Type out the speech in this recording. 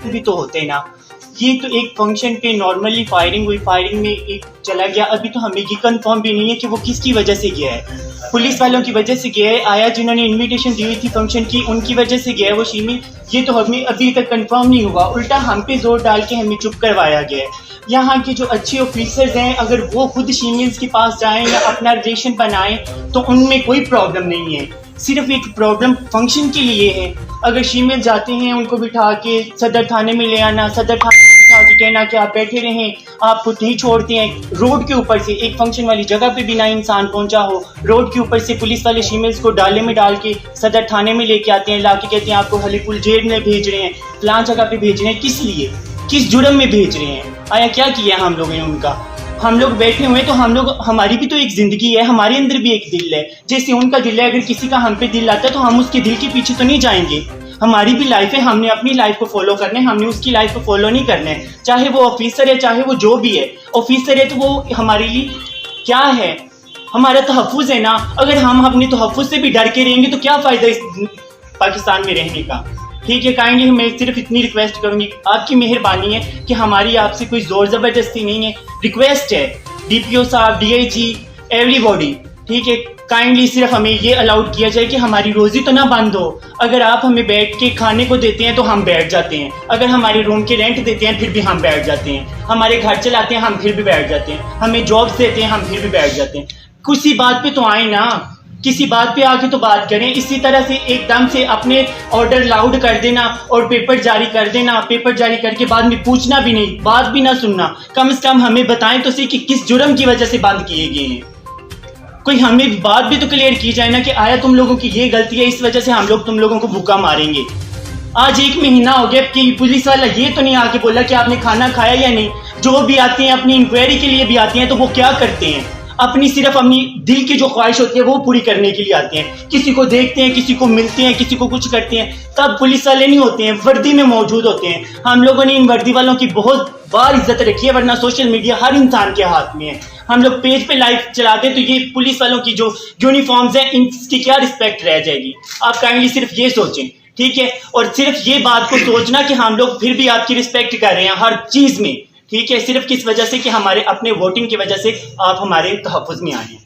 भी तो होते ना। ये तो एक फंक्शन पे नॉर्मली फायरिंग हुई, फायरिंग में एक चला गया। अभी तो हमें ये कंफर्म भी नहीं है कि वो किसकी वजह से गया है। पुलिस वालों की वजह से गया है, आया जिन्होंने इनविटेशन दी हुई थी फंक्शन की उनकी वजह से गया है वो शीमिल। ये तो हमें अभी तक कंफर्म नहीं हुआ, उल्टा हम पे जोर डाल के हमें चुप करवाया गया है। यहाँ के जो अच्छे ऑफिसर्स हैं अगर वो खुद शीमिल्स के पास जाएं या अपना रिलेशन बनाएं तो उनमें कोई प्रॉब्लम नहीं है। सिर्फ एक प्रॉब्लम फंक्शन के लिए है। अगर शीमेल जाते हैं उनको बिठा के सदर थाने में ले आना, सदर थाने में बिठा के कहना कि आप बैठे रहें, आपको नहीं छोड़ते हैं। रोड के ऊपर से एक फंक्शन वाली जगह पे भी ना इंसान पहुंचा हो, रोड के ऊपर से पुलिस वाले शीमेल्स को डाले में डाल के सदर थाने में लेके आते हैं, लाके कहते हैं आपको हलीपुल जेल में भेज रहे हैं, फलां जगह पे भेज रहे हैं। किस लिए, किस जुर्म में भेज रहे हैं? आया क्या किया हम लोगों ने उनका? हम लोग बैठे हुए तो हम लोग, हमारी भी तो एक जिंदगी है, हमारे अंदर भी एक दिल है। जैसे उनका दिल है, अगर किसी का हम पे दिल आता है तो हम उसके दिल के पीछे तो नहीं जाएंगे। हमारी भी लाइफ है, हमने अपनी लाइफ को फॉलो करना है, हमने उसकी लाइफ को फॉलो नहीं करना है। चाहे वो ऑफिसर है, चाहे वो जो भी है। ऑफिसर है तो वो हमारे लिए क्या है, हमारा तहफ़्फ़ुज़ है ना। अगर हम अपने तहफ़्फ़ुज़ से भी डर के रहेंगे तो क्या फ़ायदा इस पाकिस्तान में रहने का। ठीक है, काइंडली मैं सिर्फ इतनी रिक्वेस्ट करूंगी, आपकी मेहरबानी है कि हमारी आपसे कोई जोर ज़बरदस्ती नहीं है, रिक्वेस्ट है। डीपीओ साहब, डीआईजी, एवरीबॉडी, ठीक है, काइंडली सिर्फ हमें ये अलाउड किया जाए कि हमारी रोज़ी तो ना बंद हो। अगर आप हमें बैठ के खाने को देते हैं तो हम बैठ जाते हैं, अगर हमारे रूम के रेंट देते हैं फिर भी हम बैठ जाते हैं, हमारे घर चलाते हैं हम फिर भी बैठ जाते हैं, हमें जॉब्स देते हैं हम फिर भी बैठ जाते हैं। किसी बात पे तो आए ना, किसी बात पे आके तो बात करें। इसी तरह से एकदम से अपने ऑर्डर लाउड कर देना और पेपर जारी कर देना, पेपर जारी करके बाद में पूछना भी नहीं, बात भी ना सुनना। कम से कम हमें बताएं तो सही कि किस जुर्म की वजह से बंद किए गए हैं। कोई हमें बात भी तो क्लियर की जाए ना कि आया तुम लोगों की ये गलती है, इस वजह से हम लोग तुम लोगों को भूखा मारेंगे। आज 1 महीना हो गया कि पुलिस वाला ये तो नहीं आके बोला कि आपने खाना खाया या नहीं। जो भी आते हैं अपनी इंक्वायरी के लिए भी आते हैं तो वो क्या करते हैं, अपनी सिर्फ अपनी दिल की जो ख्वाहिश होती है वो पूरी करने के लिए आते हैं। किसी को देखते हैं, किसी को मिलते हैं, किसी को कुछ करते हैं, तब पुलिस वाले नहीं होते हैं, वर्दी में मौजूद होते हैं। हम लोगों ने इन वर्दी वालों की बहुत बार इज्जत रखी है, वरना सोशल मीडिया हर इंसान के हाथ में है। हम लोग पेज पे लाइव चलाते हैं तो ये पुलिस वालों की जो यूनिफॉर्म्स हैं इनकी क्या रिस्पेक्ट रह जाएगी। आप काइंडली सिर्फ ये सोचें, ठीक है, और सिर्फ ये बात को सोचना कि हम लोग फिर भी आपकी रिस्पेक्ट कर रहे हैं हर चीज में, ठीक है, सिर्फ किस वजह से कि हमारे अपने वोटिंग की वजह से आप हमारे तहफ़्फ़ुज़ में आए हैं।